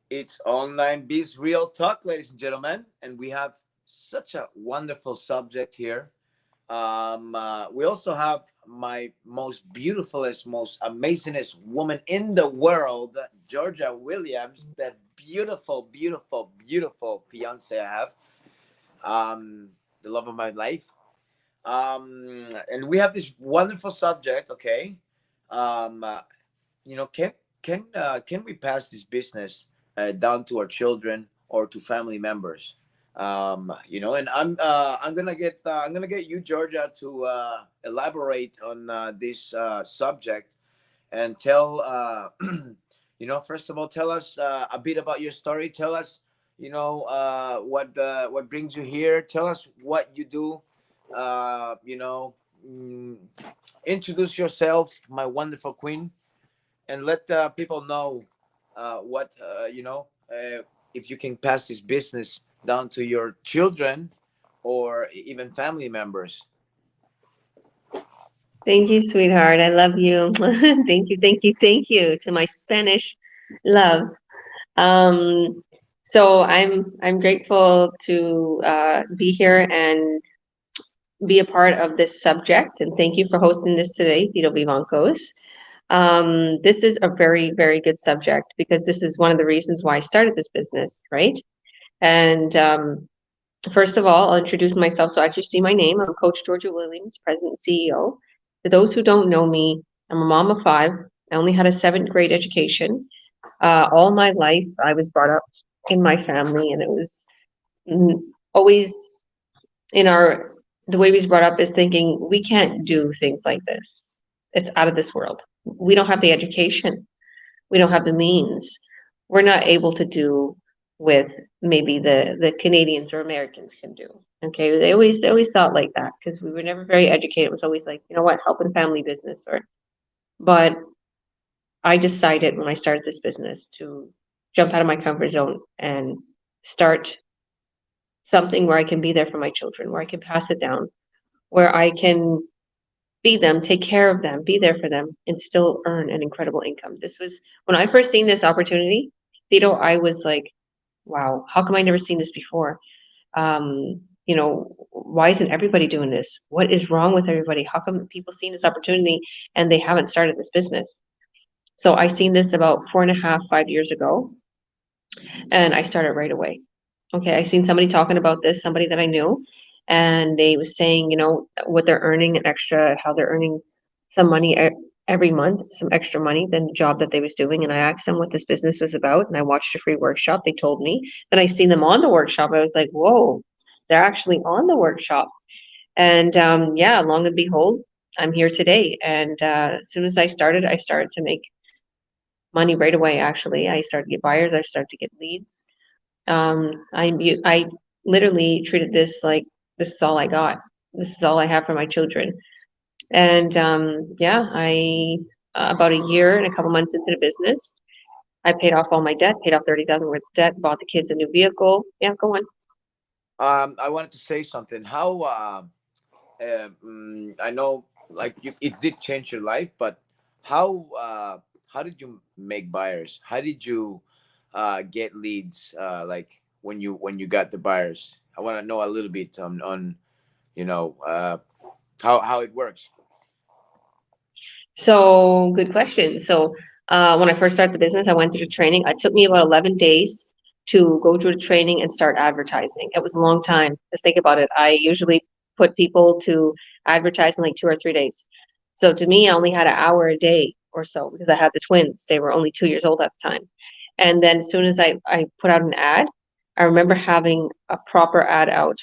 It's Online Biz Real Talk, ladies and gentlemen, and we have such a wonderful subject here. We also have my most beautifulest, most amazingest woman in the world, Georgia Williams, the beautiful, beautiful, beautiful fiance I have, the love of my life. And we have this wonderful subject. Okay, um, uh, can we pass this business down to our children or to family members? And I'm gonna get you, Georgia, to elaborate on this subject and tell first of all, tell us a bit about your story. Tell us, what brings you here. Tell us what you do. uh, you know mm, Introduce yourself, my wonderful queen, and let people know what if you can pass this business down to your children or even family members. Thank you, sweetheart. I love you. Thank you, thank you, thank you to my Spanish love. Um, so I'm grateful to be here and be a part of this subject. And thank you for hosting this today, Vito Vivancos. This is a very, very good subject because this is one of the reasons why I started this business, right? And first of all, I'll introduce myself. So as you see my name, I'm Coach Georgia Williams, President and CEO. For those who don't know me, I'm a mom of five. I only had a seventh grade education. All my life, I was brought up in my family, and it was always in our the way we was brought up is thinking we can't do things like this. It's out of this world. We don't have the education. We don't have the means. We're not able to do with maybe the Canadians or Americans can do. Okay, they always thought like that because we were never very educated. It was always like, you know what, helping family business or. But I decided when I started this business to jump out of my comfort zone and start something where I can be there for my children, where I can pass it down, where I can feed them, take care of them, be there for them, and still earn an incredible income. This was when I first seen this opportunity, Tito, I was like, wow, how come I never seen this before? Why isn't everybody doing this? What is wrong with everybody? How come people seen this opportunity and they haven't started this business? So I seen this about 4.5, 5 years ago, and I started right away. Okay, I seen somebody talking about this, somebody that I knew, and they was saying, what they're earning an extra, how they're earning some money every month, some extra money than the job that they was doing. And I asked them what this business was about, and I watched a free workshop. They told me. Then I seen them on the workshop. I was like, whoa, they're actually on the workshop. And yeah, long and behold, I'm here today. And as soon as I started to make money right away. Actually, I started to get buyers. I started to get leads. I literally treated this like this is all I got. This is all I have for my children. And yeah, I about a year and a couple months into the business, I paid off all my debt, paid off 30,000 worth of debt, bought the kids a new vehicle. Yeah, go on. I wanted to say something. How I know, like, it did change your life, but how did you make buyers? How did you get leads? Like when you got the buyers, I want to know a little bit on you know uh, how it works. So good question. So when I first started the business, I went through the training. It took me about 11 days to go through the training and start advertising. It was a long time. Just think about it. I usually put people to advertise in like 2 or 3 days. So to me, I only had an hour a day or so because I had the twins. They were only 2 years old at the time. And then as soon as I put out an ad, I remember having a proper ad out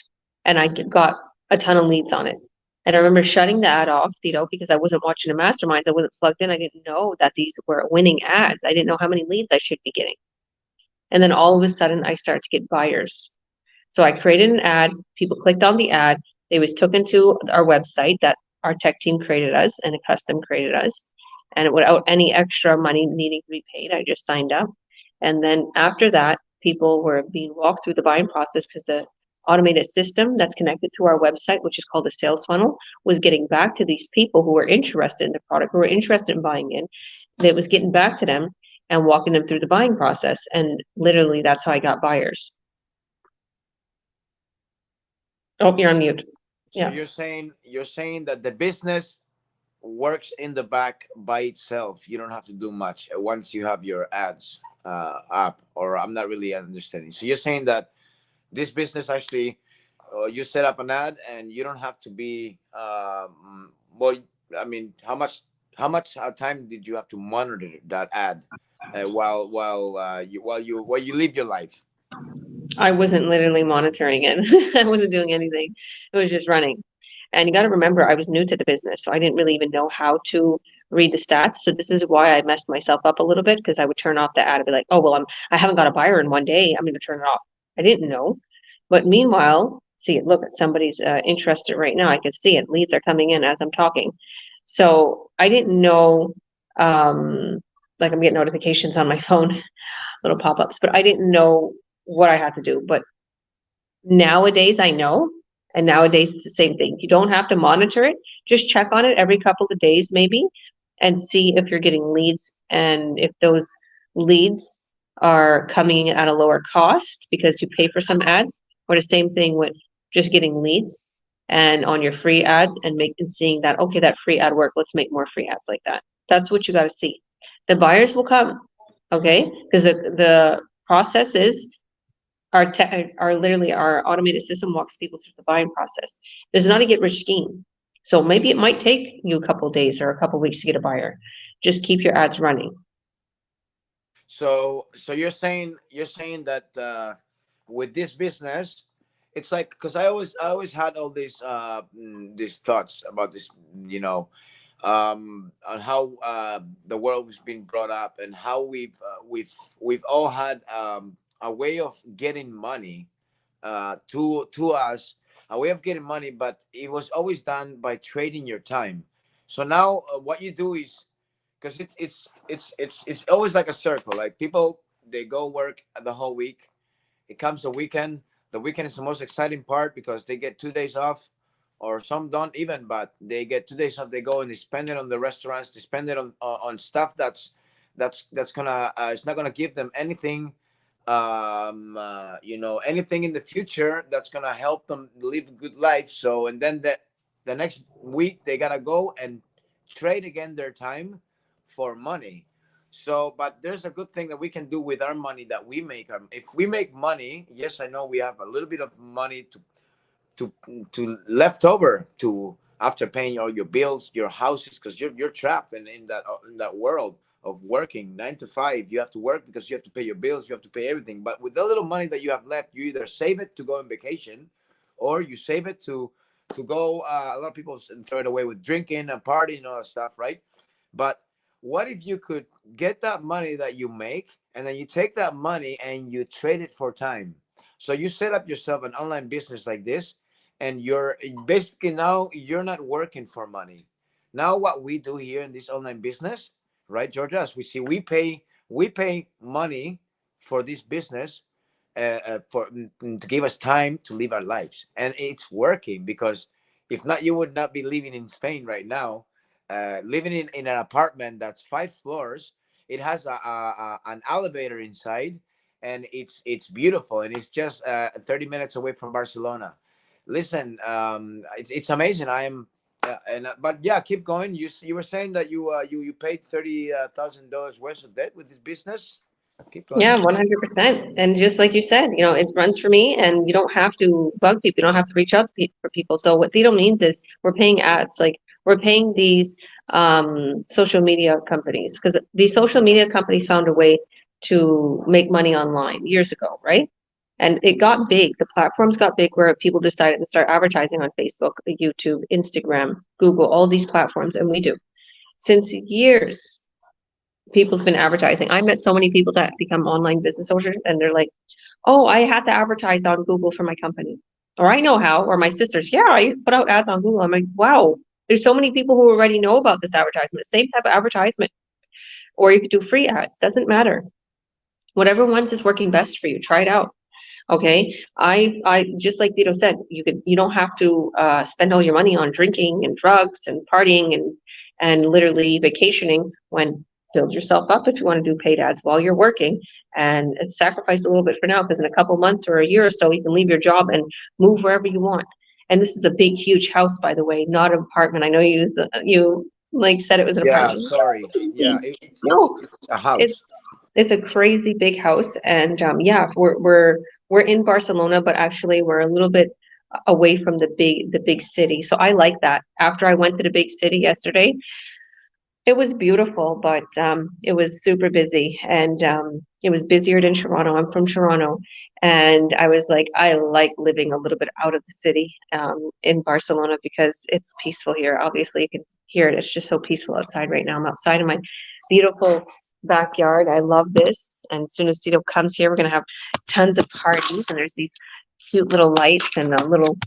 and I got a ton of leads on it. And I remember shutting the ad off, because I wasn't watching the masterminds. I wasn't plugged in. I didn't know that these were winning ads. I didn't know how many leads I should be getting. And then all of a sudden, I started to get buyers. So I created an ad. People clicked on the ad. They was taken to our website that our tech team created us and a custom created us. And without any extra money needing to be paid, I just signed up. And then after that, people were being walked through the buying process because the automated system that's connected to our website, which is called the sales funnel, was getting back to these people who were interested in the product, who were interested in buying in. It was getting back to them. and walking them through the buying process. And literally, that's how I got buyers. Oh, you're on mute. So Yeah. you're saying that the business works in the back by itself. You don't have to do much once you have your ads up. Or I'm not really understanding. So you're saying that this business actually, you set up an ad and you don't have to be well. I mean, how much time did you have to monitor that ad while you live your life? I wasn't literally monitoring it. I wasn't doing anything. It was just running. And you got to remember, I was new to the business, so I didn't really even know how to read the stats. So this is why I messed myself up a little bit, because I would turn off the ad and be like, "Oh well, I haven't got a buyer in one day. I'm going to turn it off." I didn't know. But meanwhile, see it. Look, somebody's interested right now. I can see it. Leads are coming in as I'm talking. So I didn't know. Um, like I'm getting notifications on my phone, little pop-ups, but I didn't know what I had to do. But nowadays I know, and nowadays it's the same thing. You don't have to monitor it. Just check on it every couple of days maybe, and see if you're getting leads, and if those leads are coming at a lower cost because you pay for some ads, or the same thing with just getting leads and on your free ads, and seeing that, okay, that free ad worked, let's make more free ads like that. That's what you got to see. The buyers will come, okay? Because the process is our automated system walks people through the buying process. This is not a get rich scheme. So maybe it might take you a couple days or a couple weeks to get a buyer. Just keep your ads running. So you're saying that with this business, it's like, because I always had all these thoughts about this, you know, on how the world was being brought up, and how we've all had a way of getting money to us, a way of getting money, but it was always done by trading your time. So now what you do is, because it's always like a circle. Like, people, they go work the whole week. It comes the weekend. The weekend is the most exciting part, because they get 2 days off, or some don't even, but they get 2 days off. They go and they spend it on the restaurants. They spend it on stuff that's gonna it's not gonna give them anything, anything in the future that's gonna help them live a good life. So, and then the next week they gotta go and trade again their time for money. So, but there's a good thing that we can do with our money that we make. If we make money, yes, I know we have a little bit of money to left over to, after paying all your bills, your houses, because you're trapped in that world of working 9 to 5. You have to work because you have to pay your bills, you have to pay everything. But with the little money that you have left, you either save it to go on vacation, or you save it to go. A lot of people throw it away with drinking and partying and all that stuff, right? But what if you could get that money that you make, and then you take that money and you trade it for time? So you set up yourself an online business like this, and you're basically, now you're not working for money. Now what we do here in this online business, right, Georgia, as we see, we pay money for this business, to give us time to live our lives, and it's working. Because if not, you would not be living in Spain right now, living in an apartment that's 5 floors. It has an elevator inside, and it's beautiful, and it's just 30 minutes away from Barcelona. Listen, it's amazing. I am, but yeah, keep going. You were saying that you paid $30,000 worth of debt with this business. Keep going. Yeah, 100%. And just like you said, it runs for me, and you don't have to bug people. You don't have to reach out to for people. So what Thito means is we're paying ads, like we're paying these social media companies, because these social media companies found a way to make money online years ago, right? And it got big. The platforms got big where people decided to start advertising on Facebook, YouTube, Instagram, Google, all these platforms, and we do. Since years, people's been advertising. I met so many people that become online business owners, and they're like, "Oh, I had to advertise on Google for my company," or "I know how," or my sisters, "Yeah, I put out ads on Google." I'm like, "Wow, there's so many people who already know about this advertisement, same type of advertisement." Or you could do free ads, doesn't matter. Whatever ones is working best for you, try it out. Okay. I just like Tito said, you don't have to spend all your money on drinking and drugs and partying and literally vacationing, when build yourself up if you want to do paid ads while you're working, and sacrifice a little bit for now, because in a couple months or a year or so, you can leave your job and move wherever you want. And this is a big, huge house, by the way, not an apartment. I know you like said it was an Yeah, apartment. sorry. Yeah, No, it's a it's house. it's a crazy big house, and yeah, we're in Barcelona, but actually we're a little bit away from the big city. So I like that. After I went to the big city yesterday, it was beautiful, but it was super busy, and it was busier than Toronto. I'm from Toronto, and I was like, I like living a little bit out of the city in Barcelona because it's peaceful here. Obviously, you can hear it. It's just so peaceful outside right now. I'm outside in my beautiful backyard. I love this. And as soon as Tito comes here, we're gonna have tons of parties, and there's these cute little lights and a little,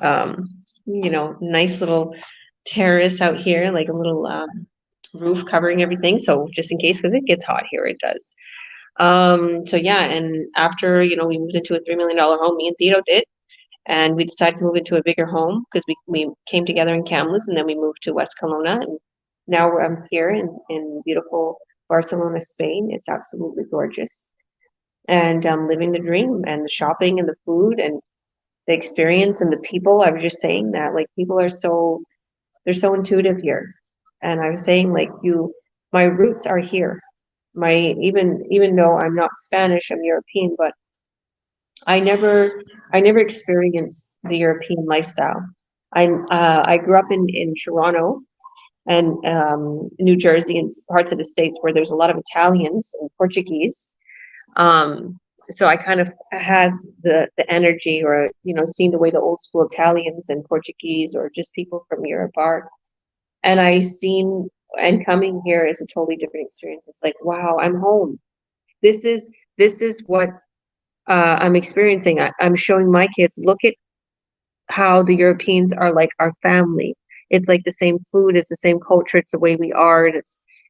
um, nice little terrace out here, like a little roof covering everything. So just in case, because it gets hot here, it does. So yeah, and after, we moved into a $3 million home, me and Tito did, and we decided to move into a bigger home because we came together in Kamloops, and then we moved to West Kelowna, and now I'm here in beautiful Barcelona, Spain. It's absolutely gorgeous, and living the dream, and the shopping and the food and the experience and the people. I was just saying that, like, people are they're so intuitive here. And I was saying, like, my roots are here. Even though I'm not Spanish, I'm European, but I never experienced the European lifestyle. I grew up in Toronto and New Jersey and parts of the States where there's a lot of Italians and Portuguese. Um, so I kind of had the energy, or seeing the way the old school Italians and Portuguese or just people from Europe are. And I seen, and coming here is a totally different experience. It's like, wow, I'm home. This is what I'm experiencing. I'm showing my kids, look at how the Europeans are like our family. It's like the same food, it's the same culture, it's the way we are,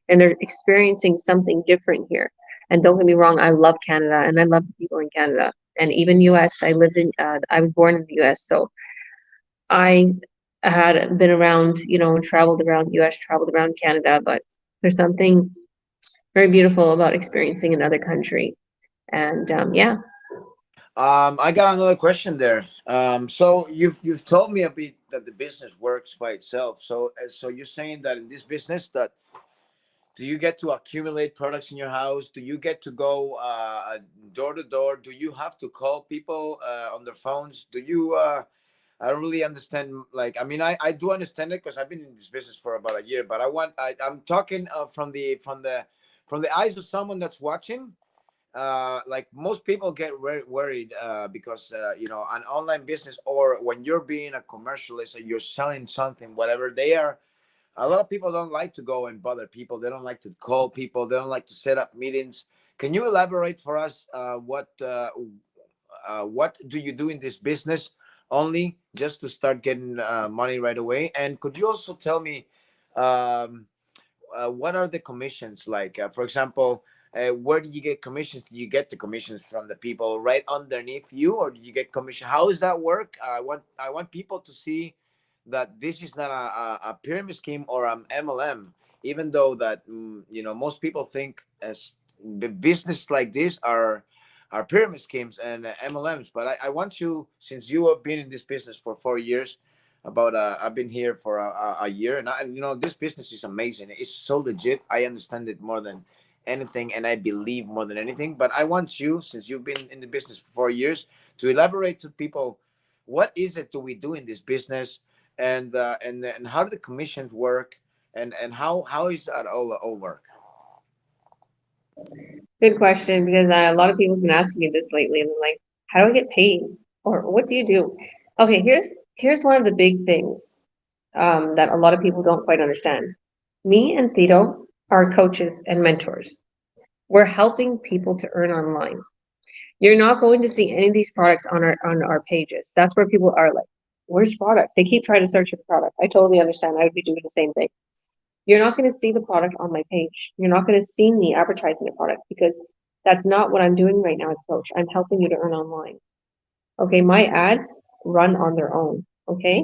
and they're experiencing something different here. And don't get me wrong, I love Canada and I love the people in Canada, and even US. I was born in the US, so I had been around, traveled around US, traveled around Canada, but there's something very beautiful about experiencing another country. And yeah. I got another question there. So you've told me a bit that the business works by itself. So you're saying that in this business, that do you get to accumulate products in your house? Do you get to go door to door? Do you have to call people on their phones? Do you? I don't really understand. Like, I mean, I do understand it because I've been in this business for about a year. But I'm talking from the eyes of someone that's watching. Like, most people get very worried because an online business, or when you're being a commercialist and you're selling something, whatever they are, a lot of people don't like to go and bother people. They don't like to call people. They don't like to set up meetings. Can you elaborate for us what do you do in this business, only just to start getting money right away? And could you also tell me um, what are the commissions like? For example, where do you get commissions? Do you get the commissions from the people right underneath you, or do you get commission? How does that work? I want people to see that this is not a pyramid scheme or an MLM, even though that most people think as the business like this are pyramid schemes and MLMs. But I want you, since you have been in this business for 4 years, about I've been here for a year, and this business is amazing. It's so legit. I understand it more than anything, and I believe more than anything. But I want you, since you've been in the business for 4 years, to elaborate to people, what is it do we do in this business, and how do the commissions work, and how is that all work? Good question, because a lot of people's been asking me this lately, and they're like, "How do I get paid?" Or "What do you do?" Okay, here's one of the big things that a lot of people don't quite understand. Me and Tito are coaches and mentors. We're helping people to earn online. You're not going to see any of these products on our pages. That's where people are like, "Where's product?" They keep trying to search for product. I totally understand. I would be doing the same thing. You're not going to see the product on my page. You're not going to see me advertising the product, because that's not what I'm doing right now as a coach. I'm helping you to earn online. Okay, my ads run on their own. Okay,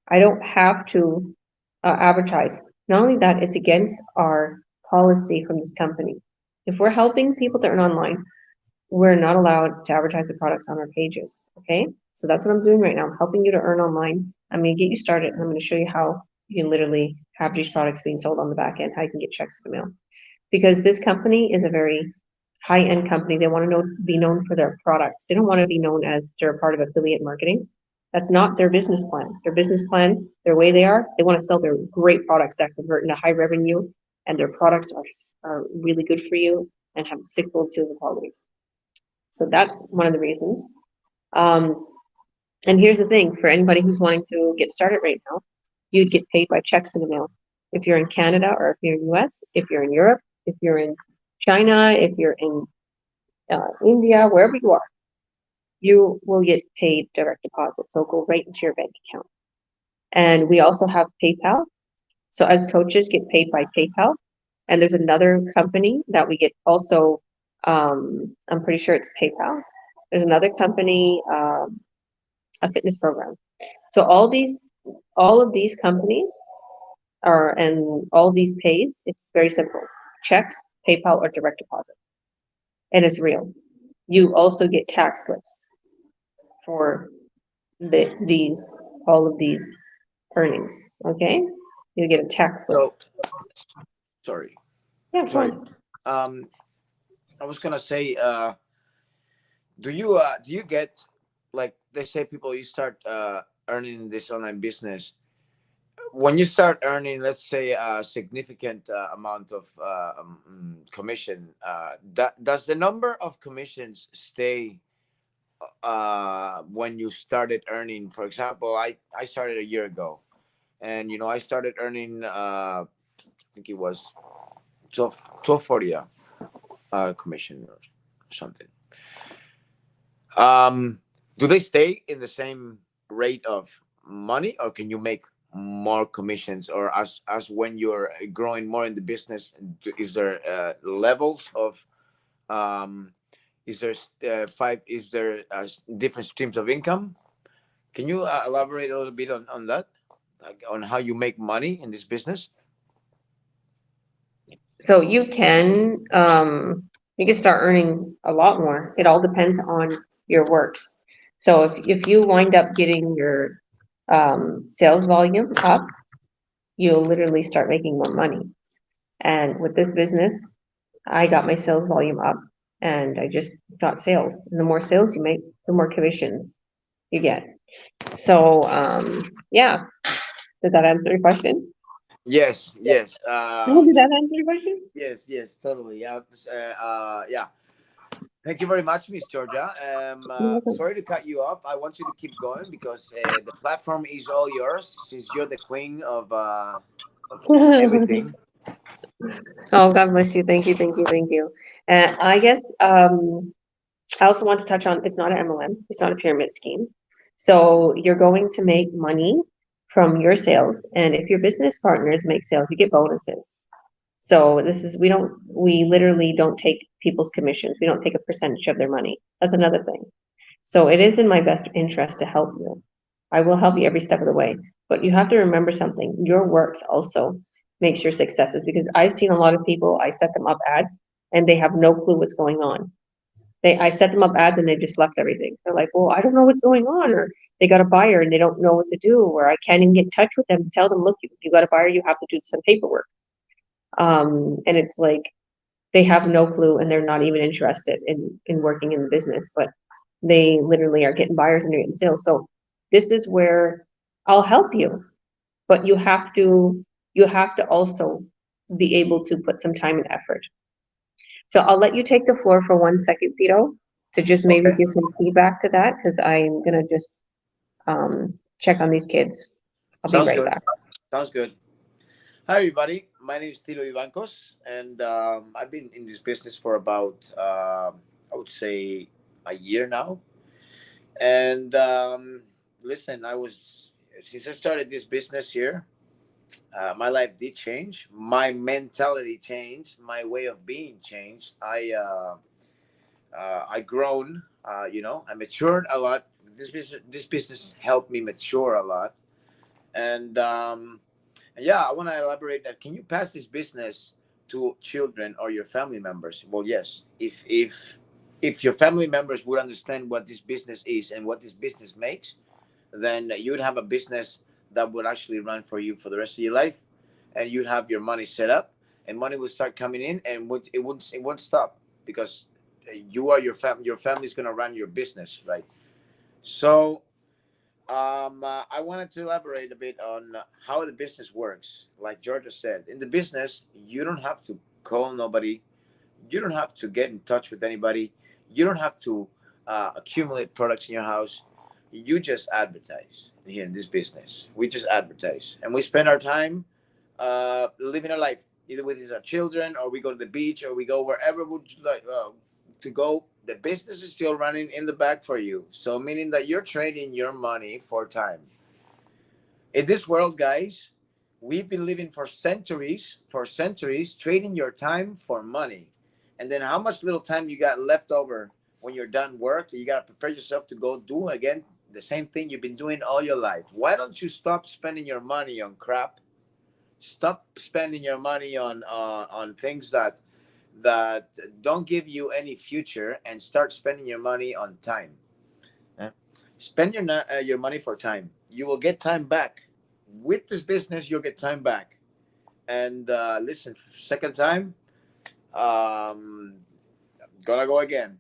I don't have to advertise. Not only that, it's against our policy from this company. If we're helping people to earn online, we're not allowed to advertise the products on our pages. Okay. So that's what I'm doing right now. I'm helping you to earn online. I'm going to get you started and I'm going to show you how you can literally have these products being sold on the back end, how you can get checks in the mail. Because this company is a very high-end company. They want to be known for their products. They don't want to be known as they're a part of affiliate marketing. That's not their business plan. Their business plan, their way they want to sell their great products that convert into high revenue, and their products are really good for you and have sick gold seal qualities. So that's one of the reasons. And here's the thing, for anybody who's wanting to get started right now, you'd get paid by checks in the mail. If you're in Canada or if you're in US, if you're in Europe, if you're in China, if you're in India, wherever you are, you will get paid direct deposit. So it'll go right into your bank account. And we also have PayPal. So as coaches get paid by PayPal. And there's another company that we get also, I'm pretty sure it's PayPal. There's another company, a fitness program. So all of these companies and all these pays, it's very simple. Checks, PayPal, or direct deposit. And it's real. You also get tax slips for all of these earnings. Okay? You get a tax slip. So, sorry. Yeah, Sorry. fine. I was gonna say, do you get, like, they say people, you start earning this online business when you start earning, let's say, a significant amount of commission. Does the number of commissions stay when you started earning? For example, I started a year ago, and I started earning I think it was 1240 commission or something. Do they stay in the same rate of money, or can you make more commissions? Or as when you're growing more in the business, is there levels of um is there different streams of income? Can you elaborate a little bit on that, like on how you make money in this business? So you can start earning a lot more. It all depends on your works. So if you wind up getting your sales volume up, you'll literally start making more money. And with this business, I got my sales volume up and I just got sales. And the more sales you make, the more commissions you get. So yeah, did that answer your question? Yes, yes. Did that answer your question? Yes, yes, totally. Yeah. Yeah. Thank you very much, Miss Georgia. Sorry to cut you off. I want you to keep going because the platform is all yours since you're the queen of everything. Oh, God bless you. Thank you, thank you, thank you. I guess I also want to touch on it's not an MLM, it's not a pyramid scheme. So you're going to make money from your sales, and if your business partners make sales, you get bonuses. So we literally don't take people's commissions. We don't take a percentage of their money. That's another thing. So it is in my best interest to help you. I will help you every step of the way. But you have to remember something. Your works also makes your successes because I've seen a lot of people, I set them up ads and they have no clue what's going on. I set them up ads and they just left everything. They're like, well, I don't know what's going on, or they got a buyer and they don't know what to do, or I can't even get in touch with them to tell them, look, you got a buyer, you have to do some paperwork. And it's like they have no clue and they're not even interested in working in the business, but they literally are getting buyers and they're getting sales. So this is where I'll help you, but you have to also be able to put some time and effort. So I'll let you take the floor for 1 second, Tito, to just maybe Okay. give some feedback to that because I'm gonna just check on these kids. I'll be Sounds right good. back. Sounds good. Hi, everybody. My name is Tilo Ivancos, and I've been in this business for about, I would say, a year now. And listen, since I started this business here, my life did change. My mentality changed. My way of being changed. I grown. I matured a lot. This business helped me mature a lot. And yeah, I want to elaborate that. Can you pass this business to children or your family members? Well, yes. If your family members would understand what this business is and what this business makes, then you'd have a business that would actually run for you for the rest of your life, and you'd have your money set up, and money would start coming in, and it won't stop, because you are your family's going to run your business, right? So I wanted to elaborate a bit on how the business works. Like Georgia said, in the business, you don't have to call nobody, you don't have to get in touch with anybody, you don't have to accumulate products in your house. You just advertise here in this business. We just advertise, and we spend our time living our life, either with our children, or we go to the beach, or we go wherever would you like to go. The business is still running in the back for you, so meaning that you're trading your money for time. In this world, guys, we've been living for centuries, trading your time for money. And then how much little time you got left over when you're done work? You got to prepare yourself to go do again the same thing you've been doing all your life. Why don't you stop spending your money on crap? Stop spending your money on things that don't give you any future, and start spending your money on time. Eh? Spend your money for time. You will get time back. With this business, you'll get time back. And listen, second time, gonna go again.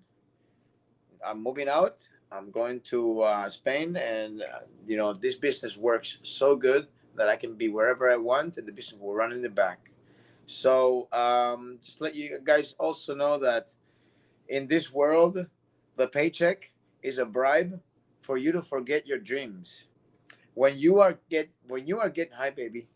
I'm moving out. I'm going to Spain, and this business works so good that I can be wherever I want, and the business will run in the back. So just let you guys also know that in this world, the paycheck is a bribe for you to forget your dreams. When you are getting hi baby,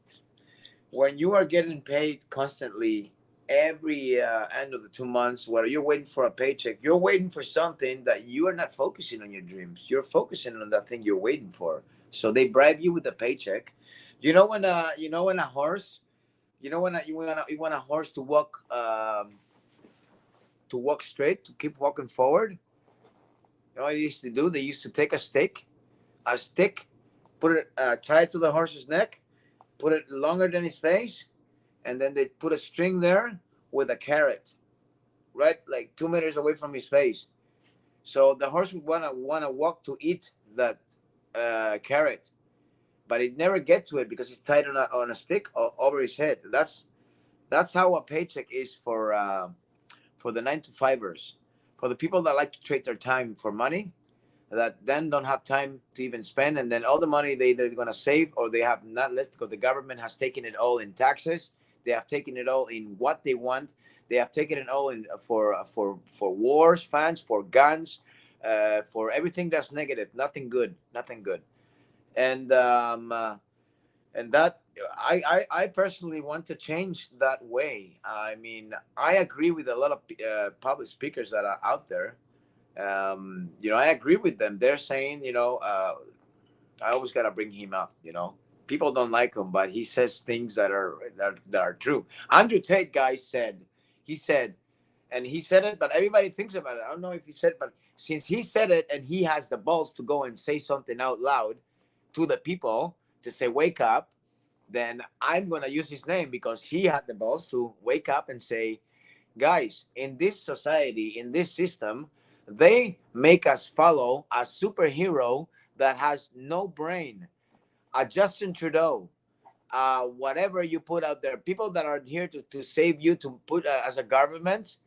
when you are getting paid constantly every end of the 2 months, where you're waiting for a paycheck, you're waiting for something that you are not focusing on your dreams. You're focusing on that thing you're waiting for. So they bribe you with a paycheck. You know when a horse, you want a horse to walk straight, to keep walking forward. You know what they used to do? They used to take a stick, put it, tie it to the horse's neck, put it longer than his face, and then they put a string there with a carrot, right, like 2 meters away from his face. So the horse would wanna walk to eat that carrot, but it never get to it because it's tied on a stick over his head. That's how a paycheck is for the 9 to 5ers, for the people that like to trade their time for money, that then don't have time to even spend, and then all the money they're going to save, or they have not left, because the government has taken it all in taxes. They have taken it all in what they want. They have taken it all in for wars, funds, for guns, for everything that's negative. Nothing good, nothing good. And that I personally want to change that way. I mean, I agree with a lot of public speakers that are out there. I agree with them. They're saying, I always gotta bring him up. People don't like him, but he says things that are true. Andrew Tate, guys, he said, and he said it, but everybody thinks about it. I don't know if he said it, but since he said it, and he has the balls to go and say something out loud to the people, to say wake up, then I'm gonna use his name, because he had the balls to wake up and say, guys, in this society, in this system, they make us follow a superhero that has no brain, a Justin Trudeau, whatever you put out there, people that are here to save you, to put as a government.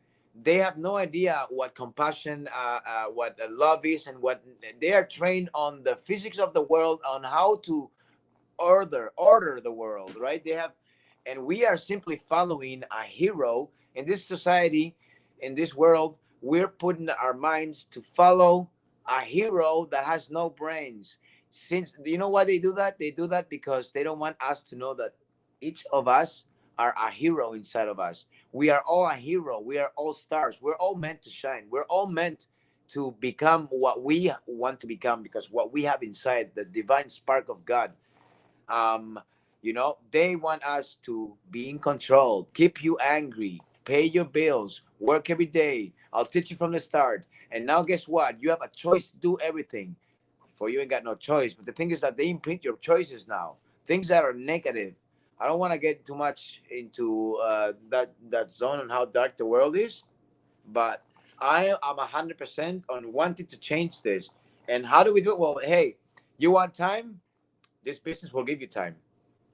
They have no idea what compassion, what love is, and what they are trained on the physics of the world, on how to order the world, right? And we are simply following a hero in this society, in this world. We're putting our minds to follow a hero that has no brains. Since, do you know why they do that? They do that because they don't want us to know that each of us are a hero inside of us. We are all a hero. We are all stars. We're all meant to shine. We're all meant to become what we want to become, because what we have inside, the divine spark of God, um they want us to be in control, keep you angry, pay your bills, work every day. I'll teach you from the start, and now guess what? You have a choice to do everything. For you ain't got no choice, but the thing is that they imprint your choices now, things that are negative. I don't want to get too much into that zone on how dark the world is, but I am 100% on wanting to change this. And how do we do it? Well, hey, you want time? This business will give you time.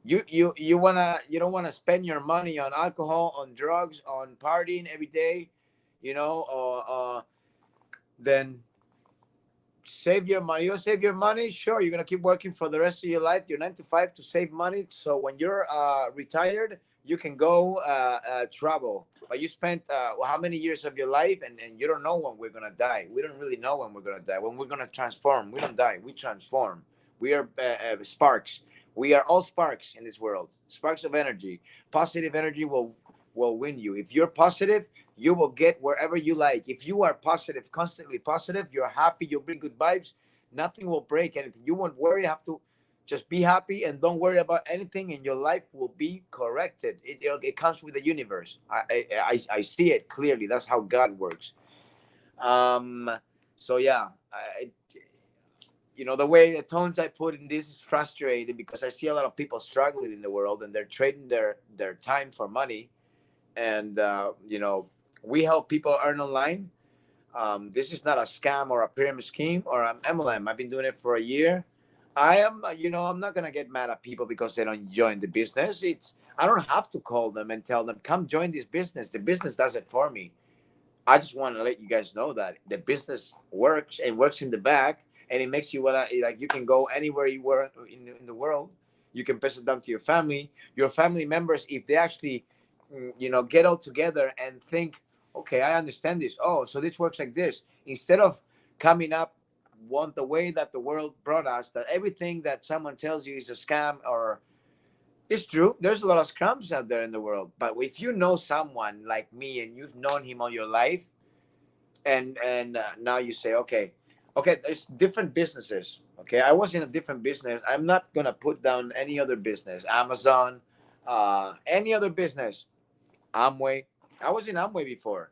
You don't wanna spend your money on alcohol, on drugs, on partying every day, or then save your money. You save your money, sure, you're gonna keep working for the rest of your life, your 9 to 5, to save money. So when you're retired, you can go travel. But you spent how many years of your life, and you don't know when we're gonna die. We don't really know when we're gonna die. When we're gonna transform, we don't die. We transform. We are sparks. We are all sparks in this world. Sparks of energy. Positive energy will win you. If you're positive, you will get wherever you like. If you are positive, constantly positive, you're happy, you bring good vibes, nothing will break anything. You won't worry, have to just be happy and don't worry about anything, and your life will be corrected. It comes with the universe. I see it clearly. That's how God works. Um, so yeah, the way the tones I put in this is frustrating because I see a lot of people struggling in the world, and they're trading their time for money. And we help people earn online. This is not a scam or a pyramid scheme or an MLM. I've been doing it for a year. I'm not gonna get mad at people because they don't join the business. I don't have to call them and tell them, come join this business. The business does it for me. I just want to let you guys know that the business works and works in the back, and it makes you like you can go anywhere you were in the world. You can pass it down to your family members, if they actually, get all together and think, okay, I understand this. Oh, so this works like this. Instead of coming up one the way that the world brought us, that everything that someone tells you is a scam, or it's true. There's a lot of scams out there in the world. But if you know someone like me and you've known him all your life, and now you say, okay, there's different businesses. Okay, I was in a different business. I'm not gonna put down any other business, Amazon, any other business, Amway. I was in Amway before.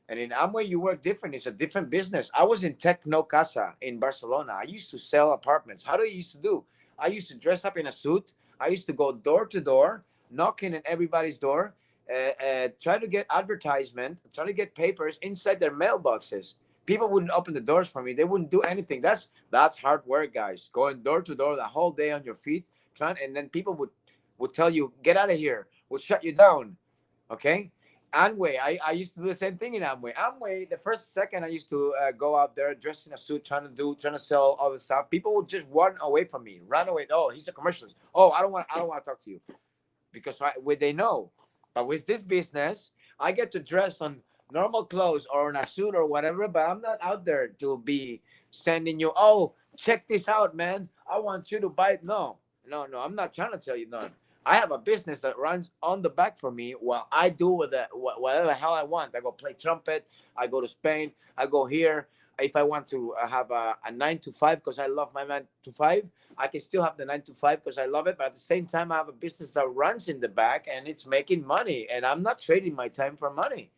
And in Amway, you work different. It's a different business. I was in Tecno Casa in Barcelona. I used to sell apartments. How do I used to do? I used to dress up in a suit. I used to go door to door, knocking at everybody's door, try to get advertisement, try to get papers inside their mailboxes. People wouldn't open the doors for me. They wouldn't do anything. That's hard work, guys. Going door to door the whole day on your feet, and then people would tell you, get out of here. We'll shut you down. Okay. Amway, I used to do the same thing in Amway. Amway, the first second I used to go out there dressed in a suit, trying to sell all the stuff. People would just run away from me, run away. Oh, he's a commercialist. Oh, I don't want to talk to you because they know. But with this business, I get to dress on normal clothes or in a suit or whatever. But I'm not out there to be sending you. Oh, check this out, man. I want you to buy it. No, no, no. I'm not trying to tell you no. I have a business that runs on the back for me while I do whatever the hell I want. I go play trumpet. I go to Spain. I go here. If I want to have a 9 to 5 because I love my 9 to 5, I can still have the 9 to 5 because I love it. But at the same time, I have a business that runs in the back and it's making money. And I'm not trading my time for money.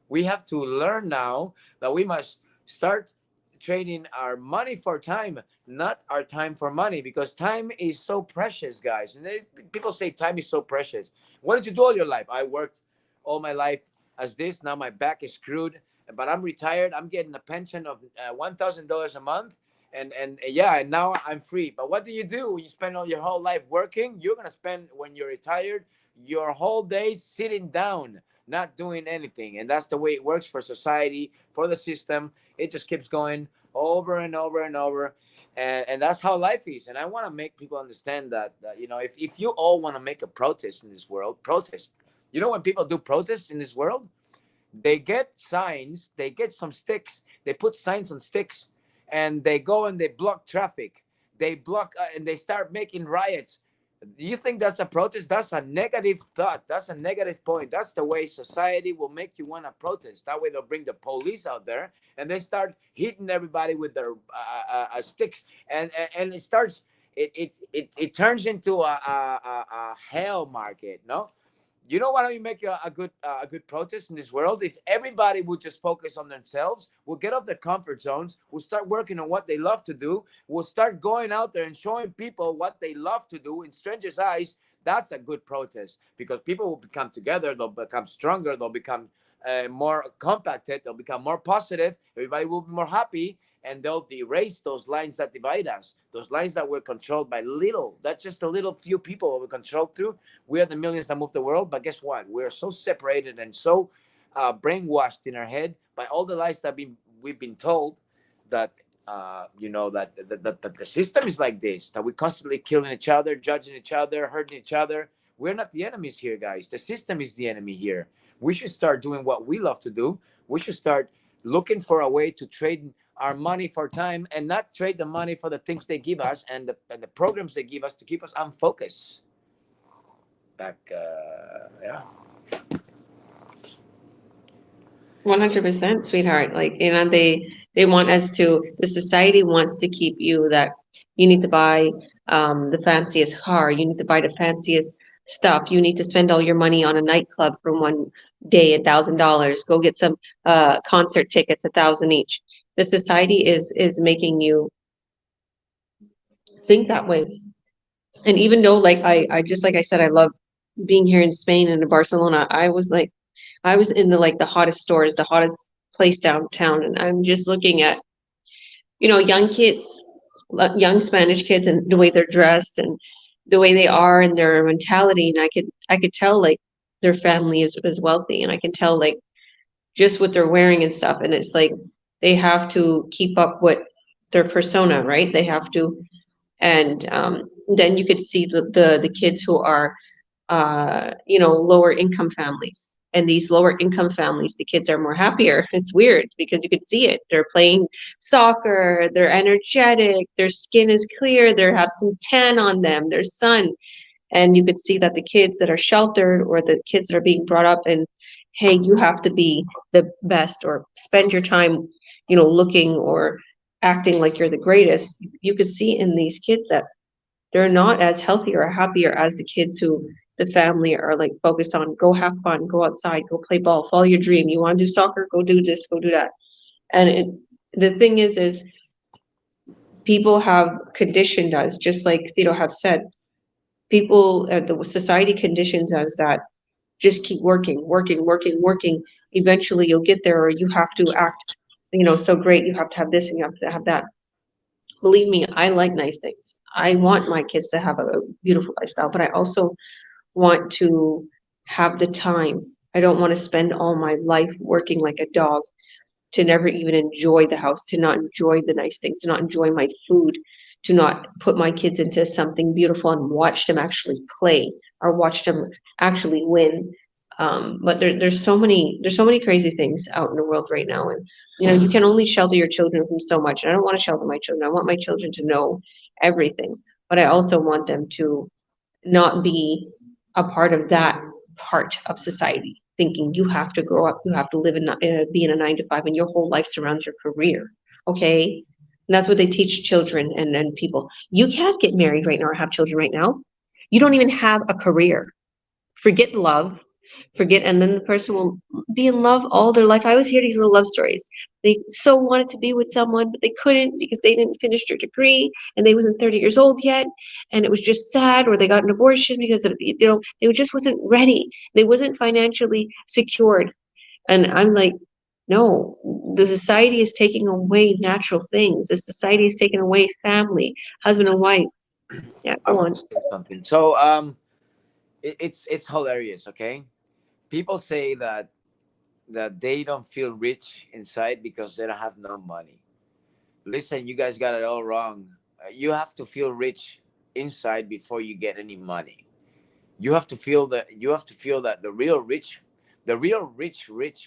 We have to learn now that we must start trading our money for time, not our time for money, because time is so precious, guys. And people say time is so precious. What did you do all your life? I worked all my life as this. Now my back is screwed, but I'm retired. I'm getting a pension of $1,000 a month. And yeah, and now I'm free. But what do you do when you spend all your whole life working? You're gonna spend, when you're retired, your whole day sitting down, not doing anything. And that's the way it works for society, for the system. It just keeps going over and over and over. And that's how life is. And I want to make people understand that if you all want to make a protest in this world, protest. When people do protests in this world, they get signs, they get some sticks, they put signs on sticks, and they go and they block traffic. They block and they start making riots. Do you think that's a protest? That's a negative thought. That's a negative point. That's the way society will make you want to protest. That way they'll bring the police out there and they start hitting everybody with their sticks, and it turns into a hell market. No, you know what? How you make a good protest in this world? If everybody would just focus on themselves, will get off their comfort zones, will start working on what they love to do, will start going out there and showing people what they love to do in strangers' eyes. That's a good protest, because people will become together, they'll become stronger, they'll become more compacted, they'll become more positive, everybody will be more happy, and they'll erase those lines that divide us, those lines that we're controlled by little. That's just a little few people we're controlled through. We are the millions that move the world, but guess what? We're so separated and so brainwashed in our head by all the lies that we've been told, that that the system is like this, that we're constantly killing each other, judging each other, hurting each other. We're not the enemies here, guys. The system is the enemy here. We should start doing what we love to do. We should start looking for a way to trade our money for time, and not trade the money for the things they give us, and the programs they give us to keep us unfocused. Back, yeah. 100%, sweetheart. Like, they want us to, the society wants to keep you that you need to buy the fanciest car, you need to buy the fanciest stuff, you need to spend all your money on a nightclub for one day, $1,000, go get some concert tickets, 1,000 each. The society is making you think that way. And even though, like, I just, like I said, I love being here in Spain and in Barcelona. I was in the, like, the hottest stores, the hottest place downtown, and I'm just looking at, young kids, young Spanish kids, and the way they're dressed and the way they are and their mentality, and I could tell, like, their family is wealthy, and I can tell, like, just what they're wearing and stuff, and it's like they have to keep up with their persona, right? They have to, and then you could see the kids who are lower income families. And these lower income families, the kids are more happier. It's weird because you could see it. They're playing soccer, they're energetic, their skin is clear, they have some tan on them, there's sun. And you could see that the kids that are sheltered, or the kids that are being brought up and, hey, you have to be the best, or spend your time, looking or acting like you're the greatest. You could see in these kids that they're not as healthy or happier as the kids who the family are, like, focused on, go have fun, go outside, go play ball, follow your dream. You want to do soccer, go do this, go do that. And the thing is people have conditioned us, just like Theo have said. People, the society conditions us that just keep working, working, working, working. Eventually you'll get there, or you have to act, so great. You have to have this and you have to have that. Believe me, I like nice things. I want my kids to have a beautiful lifestyle, but I also want to have the time. I don't want to spend all my life working like a dog, to never even enjoy the house, to not enjoy the nice things, to not enjoy my food, to not put my kids into something beautiful and watch them actually play, or watch them actually win. But there's so many crazy things out in the world right now, and you can only shelter your children from so much. And I don't want to shelter my children. I want my children to know everything, but I also want them to not be a part of that part of society, thinking you have to grow up, you have to live in, be in a 9 to 5, and your whole life surrounds your career. Okay. And that's what they teach children and people. You can't get married right now or have children right now. You don't even have a career. Forget love, forget, and then the person will be in love all their life. I always hear these little love stories. They so wanted to be with someone, but they couldn't because they didn't finish their degree and they wasn't 30 years old yet, and it was just sad. Or they got an abortion because of, they just wasn't ready. They wasn't financially secured. And I'm like, no, the society is taking away natural things. The society is taking away family, husband and wife. Yeah, I go want on. to say something. So it's hilarious. Okay, people say that they don't feel rich inside because they don't have no money. Listen, you guys got it all wrong. You have to feel rich inside before you get any money. You have to feel that the real rich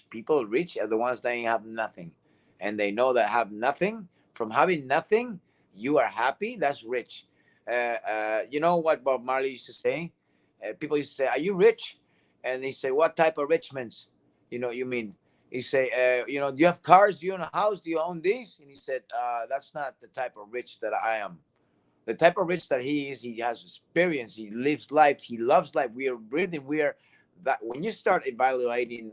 people rich are the ones that ain't have nothing, and they know that have nothing. From having nothing, you are happy. That's rich. You know what Bob Marley used to say? People used to say, "Are you rich?" And he say, "What type of rich means? You mean?" He say, "Do you have cars? Do you own a house? Do you own these?" And he said, "That's not the type of rich that I am. The type of rich that he is, he has experience, he lives life, he loves life. We are breathing, we are that. When you start evaluating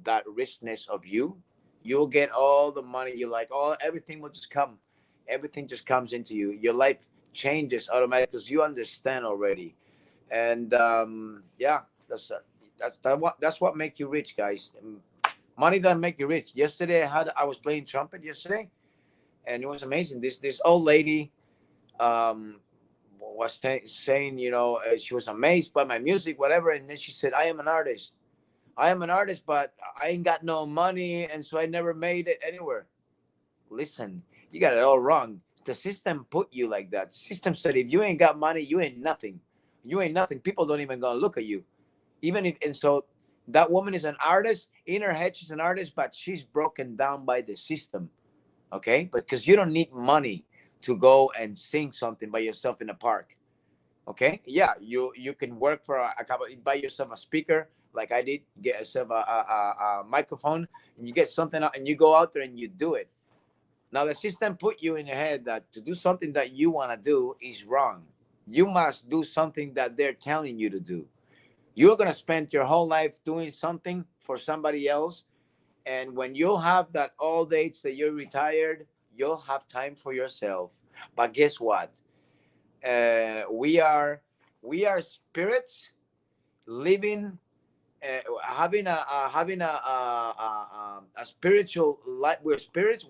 that richness of you, you'll get all the money you like. All Everything will just come. Everything just comes into you. Your life changes automatically because you understand already. And yeah, that's that's what make you rich, guys. Money doesn't make you rich. Yesterday I was playing trumpet yesterday, and it was amazing. This old lady um was saying, she was amazed by my music, whatever, and then she said, "I am an artist. I am an artist, but I ain't got no money, and so I never made it anywhere." Listen, you got it all wrong. The system put you like that. The system said if you ain't got money, you ain't nothing. You ain't nothing. People don't even gonna look at you. Even if, and so that woman is an artist. In her head, she's an artist, but she's broken down by the system. Okay, because you don't need money to go and sing something by yourself in a park. Okay, yeah, you can work for a couple, buy yourself a speaker like I did, get yourself a microphone, and you get something out, and you go out there and you do it. Now the system put you in your head that to do something that you want to do is wrong. You must do something that they're telling you to do. You're going to spend your whole life doing something for somebody else, and when you'll have that old age that you're retired, you'll have time for yourself. But guess what? We are spirits living, having a spiritual life. We're spirits.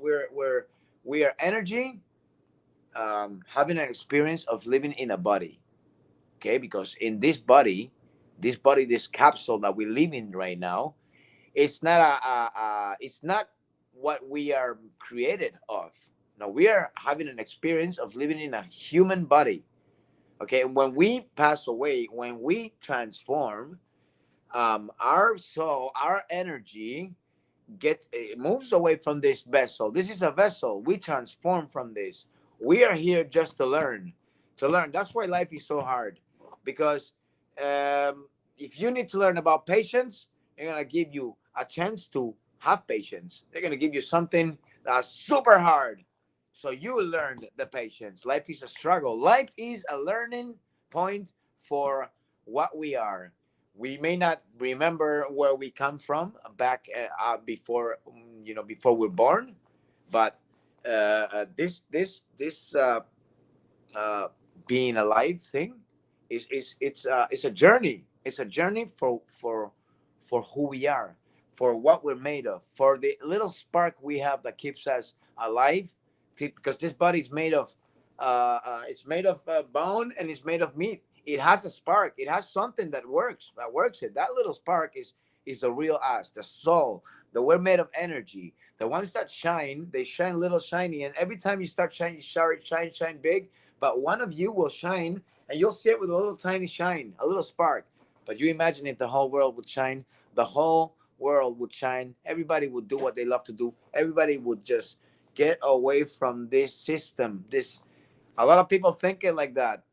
We are energy, having an experience of living in a body. Okay, because in this capsule that we live in right now, it's not what we are created of. No, we are having an experience of living in a human body. Okay, and when we pass away, when we transform, our soul, our energy it moves away from this vessel. This is a vessel. We transform from this. We are here just to learn. To learn. That's why life is so hard. Because if you need to learn about patience, they're gonna give you a chance to have patience. They're gonna give you something that's super hard. So you learn the patience. Life is a struggle. Life is a learning point for what we are. We may not remember where we come from back before, before we're born, but this uh, being alive thing is it's a journey. It's a journey for who we are, for what we're made of, for the little spark we have that keeps us alive. Because this body is made of it's made of bone, and it's made of meat. It has a spark. It has something that works it. That little spark is the real us, the soul. The We're made of energy. The ones that shine, they shine little shiny, and every time you start shining, shine big. But one of you will shine, and you'll see it with a little tiny shine, a little spark. But you imagine if the whole world would shine, the whole world would shine. Everybody would do what they love to do. Everybody would just get away from this system. A lot of people think it like that.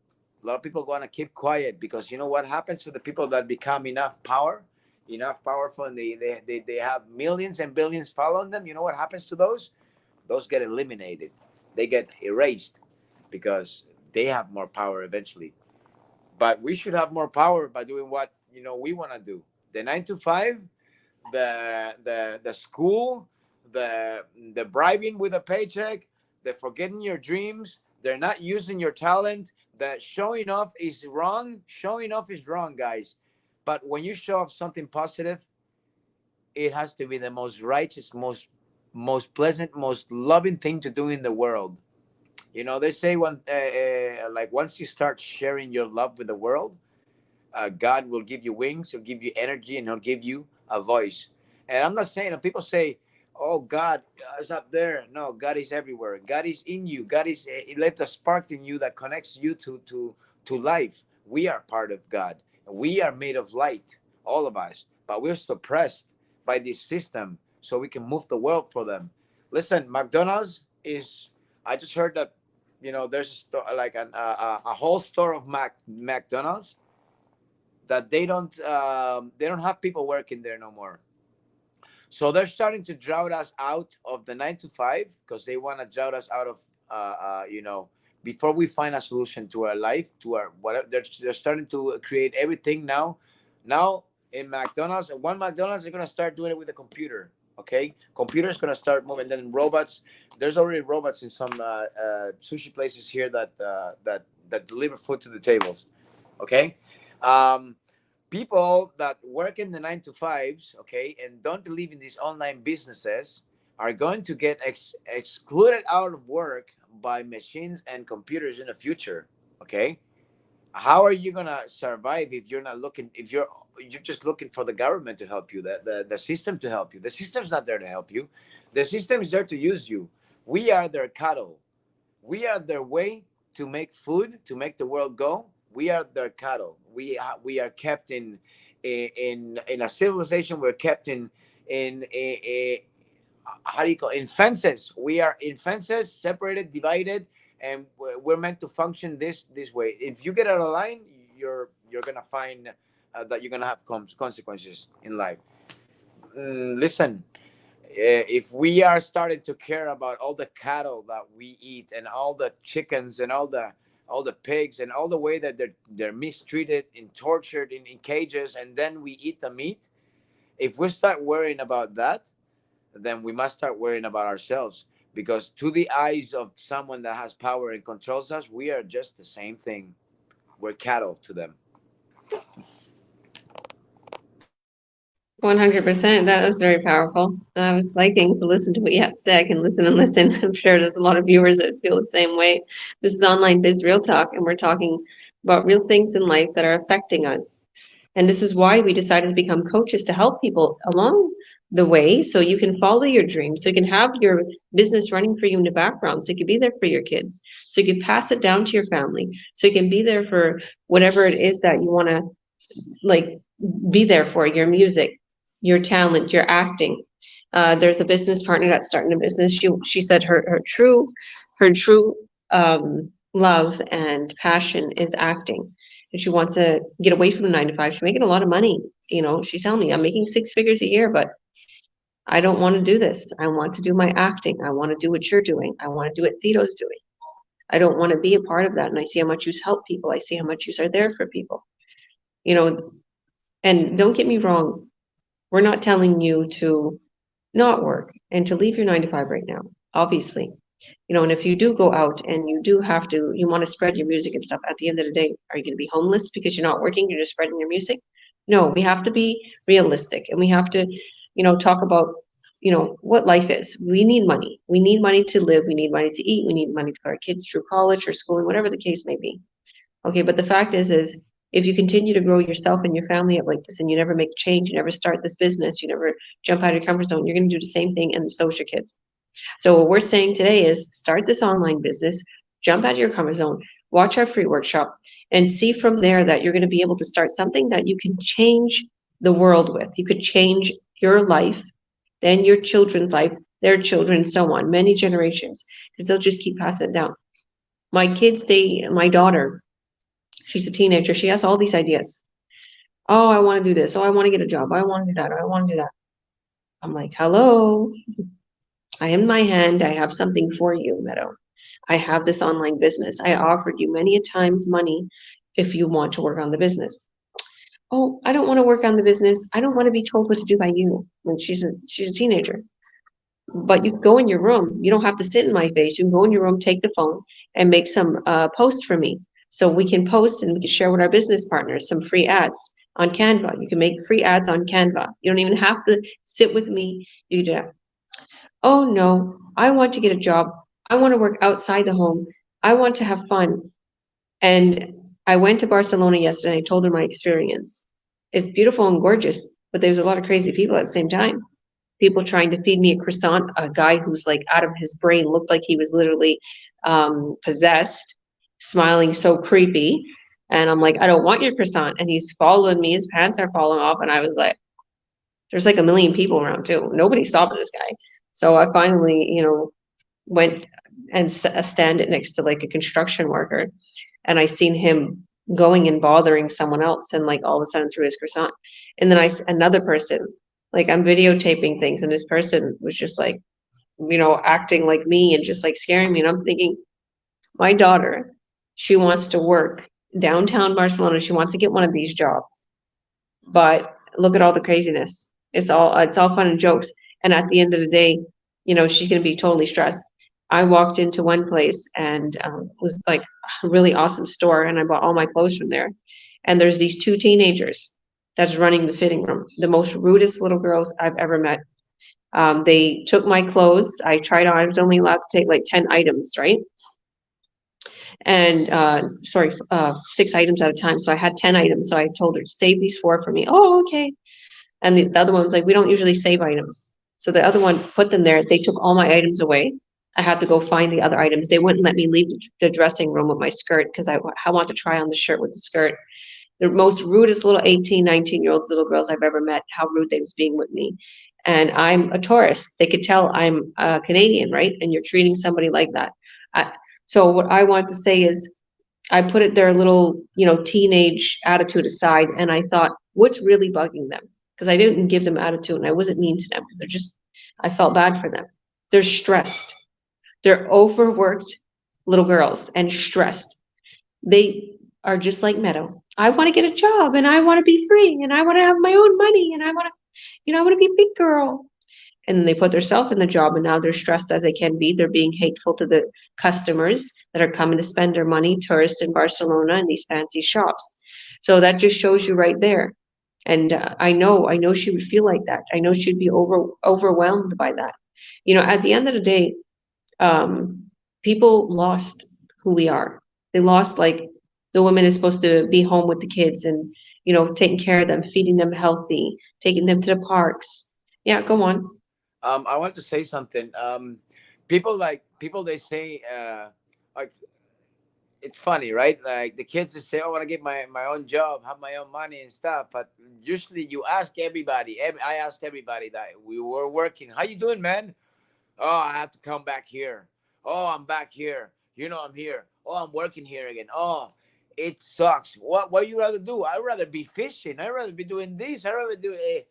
A lot of people want to keep quiet, because you know what happens to the people that become enough powerful, and they have millions and billions following them. You know what happens to those? Those get eliminated. They get erased, because they have more power eventually. But we should have more power by doing what we want to do. The 9 to 5, the school, the bribing with a paycheck, the forgetting your dreams, they're not using your talent. The showing off is wrong. Showing off is wrong, guys. But when you show off something positive, it has to be the most righteous, most pleasant, most loving thing to do in the world. They say, like, once you start sharing your love with the world, God will give you wings, He'll give you energy, and He'll give you a voice. And I'm not saying, people say, "Oh, God is up there." No, God is everywhere. God is in you. God is He left a spark in you that connects you to life. We are part of God. We are made of light, all of us, but we're suppressed by this system, so we can move the world for them. Listen, McDonald's is. I just heard that there's a store, like a whole store of McDonald's, that they don't have people working there no more. So they're starting to drought us out of the 9 to 5, because they want to drought us out of before we find a solution to our life, to our whatever. They're starting to create everything now. Now in McDonald's, one McDonald's, they're gonna start doing it with a computer. Okay, computers gonna start moving. Then robots. There's already robots in some sushi places here that deliver food to the tables. Okay, Um, People that work in the 9 to 5s, okay, and don't believe in these online businesses are going to get excluded out of work by machines and computers in the future. Okay, how are you gonna survive if you're not looking? If you're just looking for the government to help you, the system to help you. The system's not there to help you. The system is there to use you. We are their cattle. We are their way to make food, to make the world go. We are their cattle. We are kept in a civilization. We're kept in a how do you call it? In fences. We are in fences, separated, divided, and we're meant to function this way. If you get out of line, you're gonna find that you're gonna have consequences in life. Listen, if we are starting to care about all the cattle that we eat and all the chickens and all the pigs and all the way that they're mistreated and tortured in cages, and then we eat the meat, if we start worrying about that, then we must start worrying about ourselves, because to the eyes of someone that has power and controls us, we are just the same thing. We're cattle to them. 100%. That was very powerful. I was liking to listen to what you had to say. I can listen and listen. I'm sure there's a lot of viewers that feel the same way. This is Online Biz Real Talk, and we're talking about real things in life that are affecting us. And this is why we decided to become coaches to help people along the way so you can follow your dreams, so you can have your business running for you in the background, so you can be there for your kids, so you can pass it down to your family, so you can be there for whatever it is that you want to like be there for, your music, your talent, your acting. There's a business partner that's starting a business. She said her true love and passion is acting, and she wants to get away from the 9 to 5. She's making a lot of money. She's telling me I'm making 6 figures a year, but I don't want to do this. I want to do my acting. I want to do what you're doing. I want to do what Tito's doing. I don't want to be a part of that. And I see how much you help people. I see how much you are there for people. You know, and don't get me wrong, we're not telling you to not work and to leave your 9 to 5 right now, obviously. And if you do go out and you want to spread your music and stuff, at the end of the day, are you going to be homeless because you're not working, you're just spreading your music? No, we have to be realistic, and we have to, talk about, what life is. We need money. We need money to live. We need money to eat. We need money for our kids through college or schooling, whatever the case may be. Okay, but the fact is if you continue to grow yourself and your family up like this and you never make change, you never start this business, you never jump out of your comfort zone, you're going to do the same thing, and so is your kids. So what we're saying today is start this online business, jump out of your comfort zone, watch our free workshop, and see from there that you're going to be able to start something that you can change the world with. You could change your life, then your children's life, their children, so on, many generations, because they'll just keep passing it down. My daughter, she's a teenager. She has all these ideas. Oh, I want to do this. Oh, I want to get a job. I want to do that. I want to do that. I'm like, hello, I am my hand. I have something for you, Meadow. I have this online business. I offered you many a times money if you want to work on the business. Oh, I don't want to work on the business. I don't want to be told what to do by you. When she's a teenager. But you can go in your room. You don't have to sit in my face. You can go in your room, take the phone, and make some posts for me. So we can post and we can share with our business partners some free ads on Canva. You can make free ads on Canva. You don't even have to sit with me. You can do that. Oh no, I want to get a job. I want to work outside the home. I want to have fun. And I went to Barcelona yesterday. I told her my experience. It's beautiful and gorgeous, but there's a lot of crazy people at the same time. People trying to feed me a croissant, a guy who's like out of his brain, looked like he was literally possessed, smiling so creepy. And I'm like, I don't want your croissant. And he's following me. His pants are falling off. And I was like, there's like a million people around too. Nobody's stopping this guy. So I finally, went and stand it next to like a construction worker. And I seen him going and bothering someone else, and like all of a sudden threw his croissant. And then another person, like I'm videotaping things, and this person was just like, acting like me and just like scaring me. And I'm thinking, my daughter, she wants to work downtown Barcelona. She wants to get one of these jobs. But look at all the craziness. It's all fun and jokes. And at the end of the day, she's gonna be totally stressed. I walked into one place and it was like a really awesome store, and I bought all my clothes from there. and there's these two teenagers that's running the fitting room, the most rudest little girls I've ever met. They took my clothes. I tried on, I was only allowed to take like 10 items, right? And sorry, 6 items at a time. So I had 10 items. So I told her, save these 4 for me. Oh, okay. And the other one was like, we don't usually save items. So the other one put them there. They took all my items away. I had to go find the other items. They wouldn't let me leave the dressing room with my skirt because I want to try on the shirt with the skirt. The most rudest little 18, 19-year-old little girls I've ever met, how rude they was being with me. And I'm a tourist. They could tell I'm a Canadian, right? And you're treating somebody like that. I, so what I want to say is I put it their little, teenage attitude aside, and I thought, what's really bugging them? Because I didn't give them attitude and I wasn't mean to them because I felt bad for them. They're stressed. They're overworked little girls and stressed. They are just like Meadow. I want to get a job and I want to be free and I want to have my own money and I want to, I want to be a big girl. And then they put themselves in the job and now they're stressed as they can be. They're being hateful to the customers that are coming to spend their money, tourists in Barcelona in these fancy shops. So that just shows you right there. And I know she would feel like that. I know she'd be overwhelmed by that. At the end of the day, um, people lost who we are. They lost like the woman is supposed to be home with the kids and taking care of them, feeding them healthy, taking them to the parks. Yeah, go on. I wanted to say something. People they say like it's funny, right? Like the kids just say, "Oh, I want to get my own job, have my own money and stuff." But usually, you ask everybody. I asked everybody that we were working. How you doing, man? Oh, I have to come back here. Oh, I'm back here. I'm here. Oh, I'm working here again. Oh, it sucks. What you rather do? I'd rather be fishing. I'd rather be doing this. I'd rather do it.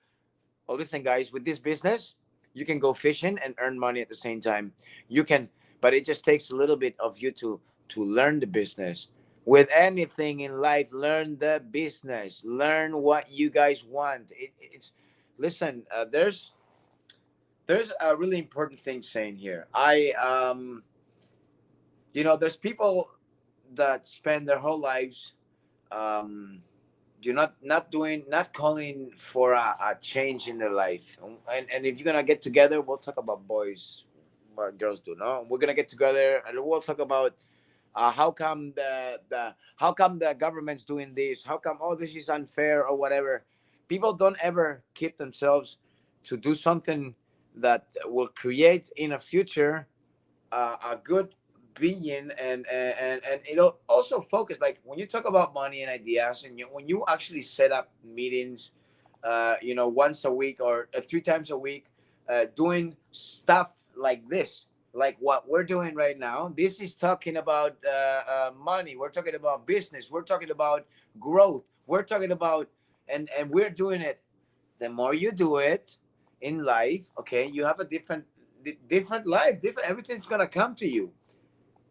Oh, listen, guys, with this business, you can go fishing and earn money at the same time. You can, but it just takes a little bit of you to learn the business. With anything in life, learn the business. Learn what you guys want. It's listen. There's a really important thing saying here. There's people that spend their whole lives um you're not calling for a change in their life, and if you're gonna get together, we'll talk about boys, what girls do. No, we're gonna get together and we'll talk about how come the government's doing this, how come, oh, this is unfair or whatever. People don't ever keep themselves to do something that will create in a future a good being, and it'll also focus, like when you talk about money and ideas, and when you actually set up meetings once a week or 3 times a week, doing stuff like this, like what we're doing right now. This is talking about money, we're talking about business, we're talking about growth, we're talking about, and we're doing it. The more you do it in life, okay, you have a different life, different, everything's gonna come to you.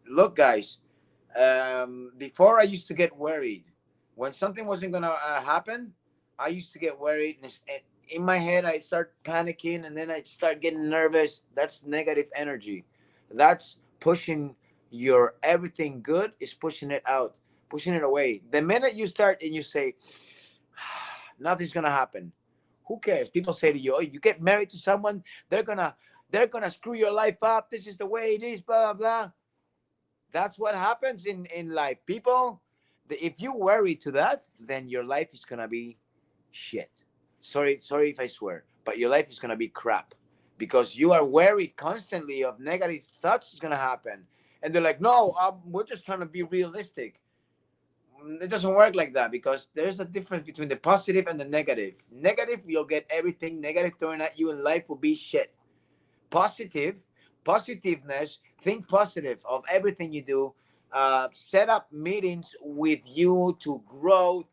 Look, guys, before I used to get worried when something wasn't gonna happen. I used to get worried, and in my head I start panicking, and then I start getting nervous. That's negative energy. That's pushing your everything good is pushing it out, pushing it away. The minute you start and you say nothing's gonna happen, who cares? People say to you, "Oh, you get married to someone, they're gonna screw your life up. This is the way it is." Blah blah blah. That's what happens in life. People, if you worry to that, then your life is gonna be shit. Sorry if I swear, but your life is gonna be crap because you are worried constantly of negative thoughts is gonna happen, and they're like, "No, we're just trying to be realistic." It doesn't work like that because there's a difference between the positive and the negative. Negative, you'll get everything negative thrown at you, and life will be shit. Positive, positiveness, think positive of everything you do. Set up meetings with you to grow.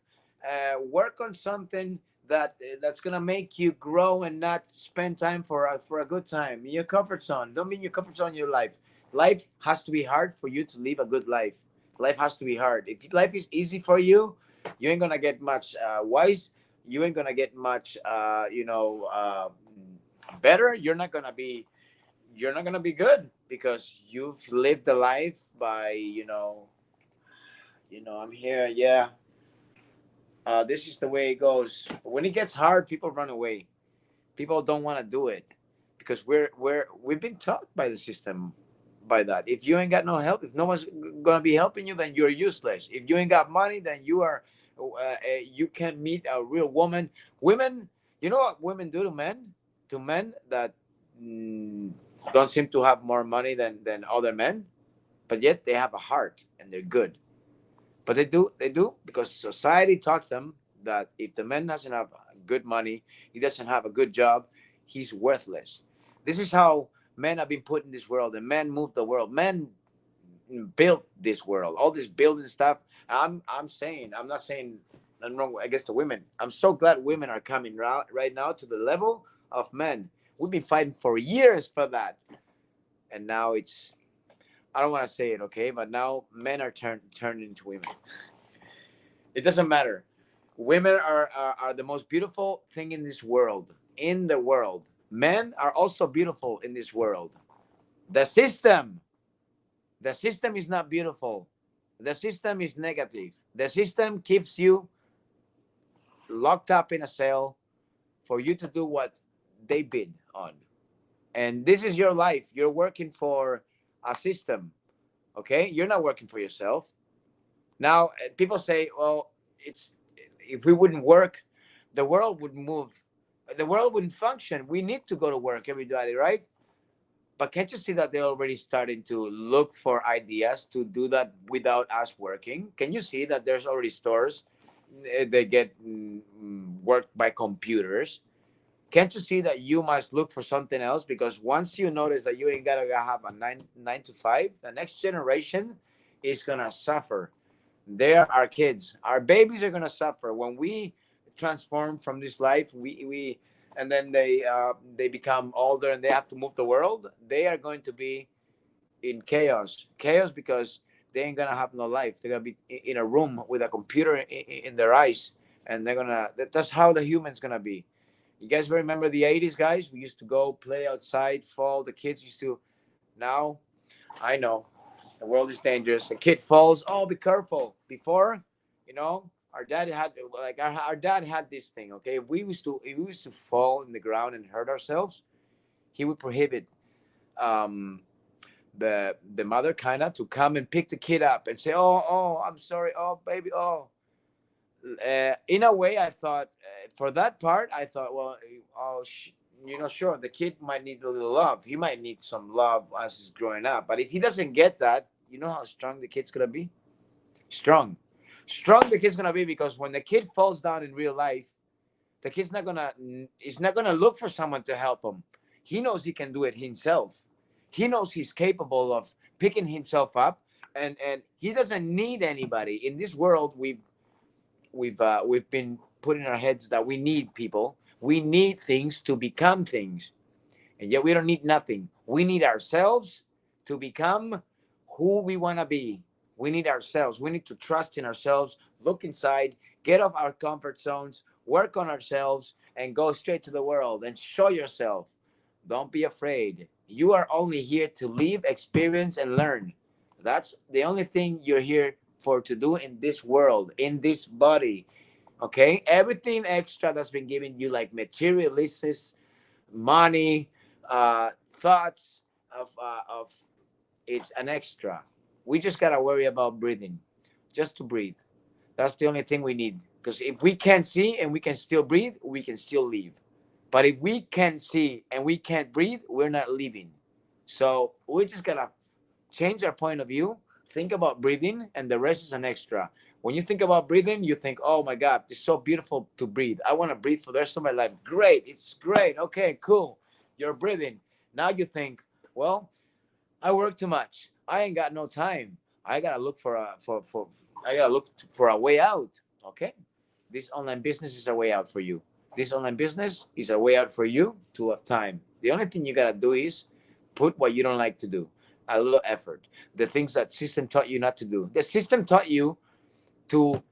Work on something that's gonna make you grow and not spend time for a good time in your comfort zone. Don't be in your comfort zone in your life. Life has to be hard for you to live a good life. Life has to be hard. If life is easy for you, you ain't gonna get much wise. You ain't gonna get much better. You're not gonna be good because you've lived a life by I'm here, yeah. This is the way it goes. When it gets hard, people run away. People don't want to do it because we've been taught by the system by that. If you ain't got no help, if no one's gonna be helping you, then you're useless. If you ain't got money, then you can't meet a real woman. Women, you know what women do to men? To men that mm, don't seem to have more money than other men, but yet they have a heart and they're good. But they do because society taught them that if the man doesn't have good money, he doesn't have a good job, he's worthless. This is how men have been put in this world, and men move the world. Men built this world, all this building stuff. I'm saying, I'm not saying nothing wrong against the women. I'm so glad women are coming right now to the level of men. We've been fighting for years for that, and now it's, I don't want to say it, okay, but now men are turned into women. It doesn't matter. Women are the most beautiful thing in this world. In the world, men are also beautiful in this world. The system, the system is not beautiful. The system is negative. The system keeps you locked up in a cell for you to do what they bid on. And this is your life. You're working for a system. Okay, you're not working for yourself. Now, people say, well, it's, if we wouldn't work, the world would move. The world wouldn't function. We need to go to work, everybody, right? But can't you see that they're already starting to look for ideas to do that without us working? Can you see that there's already stores they get worked by computers? Can't you see that you must look for something else? Because once you notice that you ain't gotta have a nine to five, the next generation is gonna suffer. There are kids, our babies are gonna suffer when we transform from this life. We and then they become older and they have to move the world. They are going to be in chaos because they ain't gonna have no life. They're gonna be in a room with a computer in their eyes, and they're gonna. That's how the human's gonna be. You guys remember the '80s, guys? We used to go play outside, fall. The kids used to. Now I know the world is dangerous. A kid falls. Oh, be careful. Before, our dad had like our dad had this thing. Okay, if we used to fall in the ground and hurt ourselves, he would prohibit um, the mother kind of to come and pick the kid up and say, oh, I'm sorry, oh baby, oh. In a way, I thought for that part, I thought, well, oh, sure, the kid might need a little love. He might need some love as he's growing up. But if he doesn't get that, you know how strong the kid's gonna be. Strong, strong the kid's gonna be because when the kid falls down in real life, the kid's not gonna he's not gonna look for someone to help him. He knows he can do it himself. He knows he's capable of picking himself up, and he doesn't need anybody in this world. We've been put in our heads that we need people, we need things to become things, and yet we don't need nothing. We need ourselves to become who we want to be. We need ourselves. We need to trust in ourselves, look inside, get off our comfort zones, work on ourselves, and go straight to the world and show yourself. Don't be afraid. You are only here to live, experience, and learn. That's the only thing you're here for to do in this world, in this body. Okay? Everything extra that's been given you, like materialistic, money, thoughts of it's an extra. We just gotta worry about breathing, just to breathe. That's the only thing we need. Because if we can't see and we can still breathe, we can still live. But if we can't see and we can't breathe, we're not living. So we just gotta change our point of view. Think about breathing, and the rest is an extra. When you think about breathing, you think, "Oh my God, it's so beautiful to breathe. I want to breathe for the rest of my life." Great, it's great. Okay, cool. You're breathing. Now you think, "Well, I work too much. I ain't got no time. I gotta look for a for I gotta look for a way out." Okay, this online business is a way out for you. This online business is a way out for you to have time. The only thing you gotta do is put what you don't like to do, a little effort. The things that system taught you not to do. The system taught you to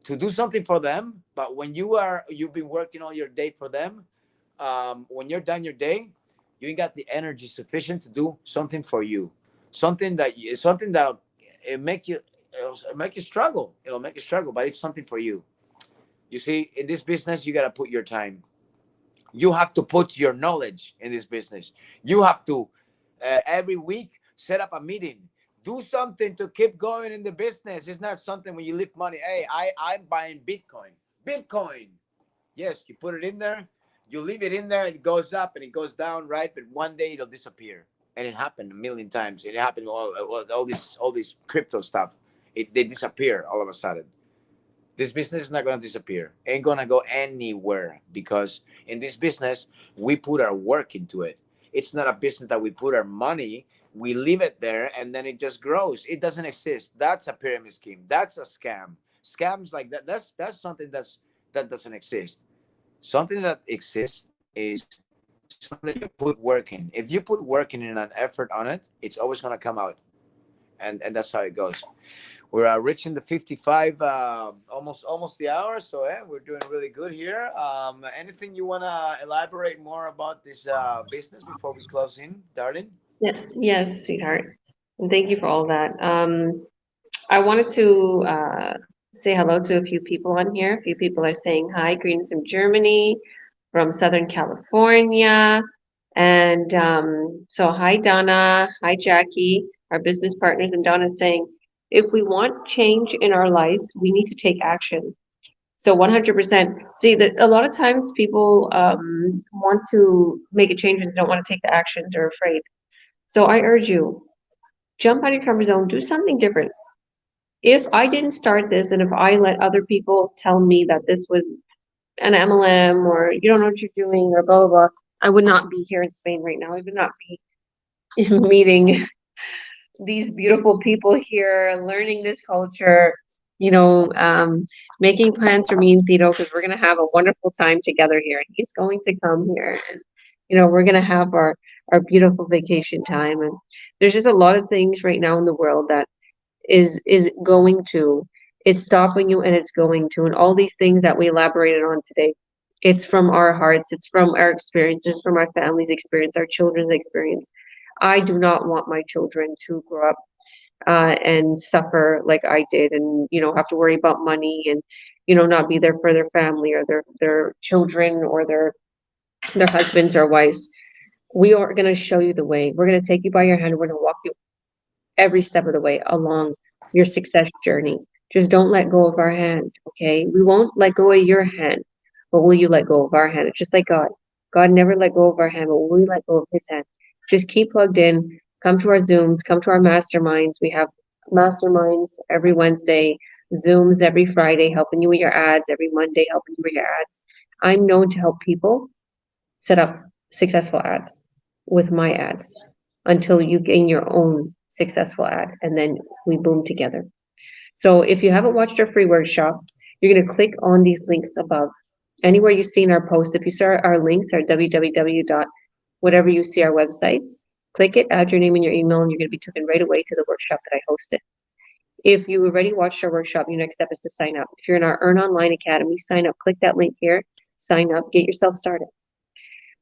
do something for them, but when you've been working all your day for them, when you're done your day, you ain't got the energy sufficient to do something for you, something that it make you it'll make you struggle. It'll make you struggle, but it's something for you. You see, in this business, you got to put your time. You have to put your knowledge in this business. You have to every week set up a meeting. Do something to keep going in the business. It's not something when you lift money. Hey, I'm buying Bitcoin. Bitcoin. Yes, you put it in there. You leave it in there. It goes up and it goes down, right? But one day it'll disappear. And it happened a million times. It happened all this crypto stuff. They disappear all of a sudden. This business is not going to disappear, ain't going to go anywhere, because in this business we put our work into it. It's not a business that we put our money, we leave it there and then it just grows. It doesn't exist. That's a pyramid scheme. That's a scam. Scams like that, that's something that doesn't exist. Something that exists is something that you put work in. If you put work in and an effort on it, it's always going to come out. And that's how it goes. We're reaching the 55, almost the hour. So yeah, we're doing really good here. Anything you want to elaborate more about this business before we close in, darling? Yeah, yes, sweetheart. And thank you for all that. I wanted to say hello to a few people on here. A few people are saying hi, greetings from Germany, from Southern California. And so, hi, Donna. Hi, Jackie, our business partners. And Donna's saying, if we want change in our lives, we need to take action. So 100%. See, that a lot of times people want to make a change and don't want to take the action. They're afraid. So I urge you, jump out of your comfort zone, do something different. If I didn't start this and if I let other people tell me that this was an MLM or you don't know what you're doing or blah, blah, blah, I would not be here in Spain right now. I would not be meeting these beautiful people here, learning this culture, you know, making plans for me and Tito because we're going to have a wonderful time together here. And he's going to come here and, we're going to have our beautiful vacation time. And there's just a lot of things right now in the world that is going to, it's stopping you and it's going to. And all these things that we elaborated on today, it's from our hearts, it's from our experiences, from our family's experience, our children's experience. I do not want my children to grow up and suffer like I did, and have to worry about money, and not be there for their family or their children or their husbands or wives. We are going to show you the way. We're going to take you by your hand. We're going to walk you every step of the way along your success journey. Just don't let go of our hand, okay? We won't let go of your hand, but will you let go of our hand? It's just like God. God never let go of our hand, but will we let go of his hand? Just keep plugged in. Come to our Zooms, come to our masterminds. We have masterminds every Wednesday, Zooms every Friday, helping you with your ads, every Monday, helping you with your ads. I'm known to help people set up successful ads with my ads until you gain your own successful ad, and then we boom together. So if you haven't watched our free workshop, you're going to click on these links above. Anywhere you see in our post, if you saw our links, our www. whatever you see our websites, click it, add your name and your email, and you're going to be taken right away to the workshop that I hosted. If you already watched our workshop, your next step is to sign up. If you're in our Earn Online Academy, sign up, click that link here, sign up, get yourself started.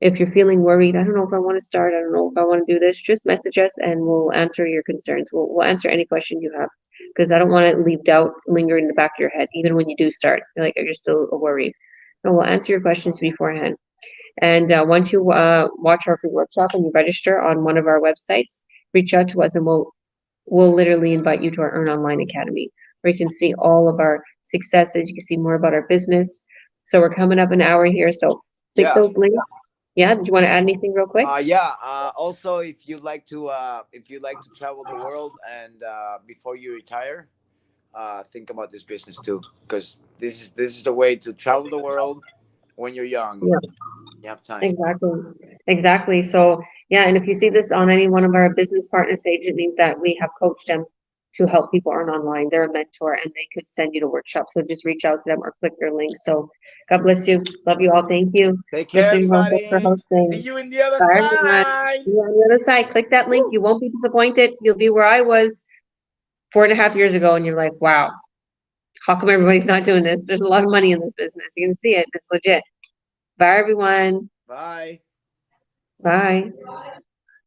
If you're feeling worried, I don't know if I want to start, I don't know if I want to do this, just message us and we'll answer your concerns. We'll answer any question you have, because I don't want to leave doubt linger in the back of your head, even when you do start. You're like, you're still worried. No, we'll answer your questions beforehand. And once you watch our free workshop and you register on one of our websites, reach out to us and we'll literally invite you to our Earn Online Academy, where you can see all of our successes. You can see more about our business. So we're coming up an hour here. So click those links. Yeah, did you want to add anything real quick? Also, if you'd like to travel the world and before you retire, think about this business too, because this is the way to travel the world when you're young. Yeah. You have time. Exactly. So yeah, and if you see this on any one of our business partners page, it means that we have coached them to help people earn online. They're a mentor and they could send you to workshops. So just reach out to them or click their link. So God bless you. Love you all. Thank you. Take care, everybody. For hosting. See you in the other Bye, side. See you on the other side. Click that link. You won't be disappointed. You'll be where I was 4.5 years ago, and you're like, wow, how come everybody's not doing this? There's a lot of money in this business. You can see it. It's legit. Bye, everyone. Bye. Bye.